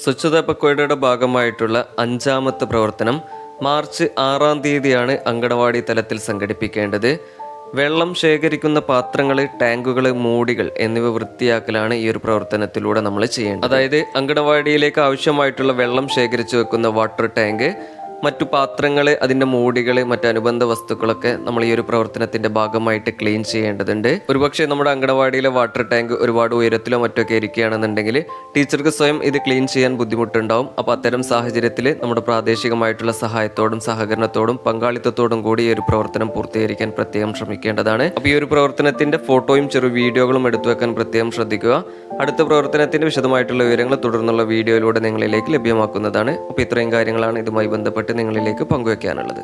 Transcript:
സ്വച്ഛതാ പക്വാഡയുടെ ഭാഗമായിട്ടുള്ള അഞ്ചാമത്തെ പ്രവർത്തനം മാർച്ച് 6-ാം തീയതിയാണ് അങ്കണവാടി തലത്തിൽ സംഘടിപ്പിക്കേണ്ടത്. വെള്ളം ശേഖരിക്കുന്ന പാത്രങ്ങൾ, ടാങ്കുകൾ, മൂടികൾ എന്നിവ വൃത്തിയാക്കലാണ് ഈ ഒരു പ്രവർത്തനത്തിലൂടെ നമ്മൾ ചെയ്യേണ്ടത്. അതായത് അങ്കണവാടിയിലേക്ക് ആവശ്യമായിട്ടുള്ള വെള്ളം ശേഖരിച്ചു വെക്കുന്ന വാട്ടർ ടാങ്ക്, മറ്റു പാത്രങ്ങൾ, അതിൻ്റെ മൂടികൾ, മറ്റനുബന്ധ വസ്തുക്കളൊക്കെ നമ്മൾ ഈ ഒരു പ്രവർത്തനത്തിന്റെ ഭാഗമായിട്ട് ക്ലീൻ ചെയ്യേണ്ടതുണ്ട്. ഒരുപക്ഷെ നമ്മുടെ അങ്കണവാടിയിലെ വാട്ടർ ടാങ്ക് ഒരുപാട് ഉയരത്തിലോ മറ്റൊക്കെ ഇരിക്കുകയാണെന്നുണ്ടെങ്കിൽ ടീച്ചർക്ക് സ്വയം ഇത് ക്ലീൻ ചെയ്യാൻ ബുദ്ധിമുട്ടുണ്ടാവും. അപ്പോൾ അത്തരം സാഹചര്യത്തിൽ നമ്മുടെ പ്രാദേശികമായിട്ടുള്ള സഹായത്തോടും സഹകരണത്തോടും പങ്കാളിത്തത്തോടും കൂടി ഈ ഒരു പ്രവർത്തനം പൂർത്തീകരിക്കാൻ പ്രത്യേകം ശ്രമിക്കേണ്ടതാണ്. അപ്പോൾ ഈ ഒരു പ്രവർത്തനത്തിന്റെ ഫോട്ടോയും ചെറു വീഡിയോകളും എടുത്തു വെക്കാൻ പ്രത്യേകം ശ്രദ്ധിക്കുക. അടുത്ത പ്രവർത്തനത്തിന്റെ വിശദമായിട്ടുള്ള വിവരങ്ങൾ തുടർന്നുള്ള വീഡിയോയിലൂടെ നിങ്ങളിലേക്ക് ലഭ്യമാക്കുന്നതാണ്. അപ്പോൾ ഇത്രയും കാര്യങ്ങളാണ് ഇതുമായി ബന്ധപ്പെട്ട് നിങ്ങളിലേക്ക് പങ്കുവെക്കാനുള്ളത്.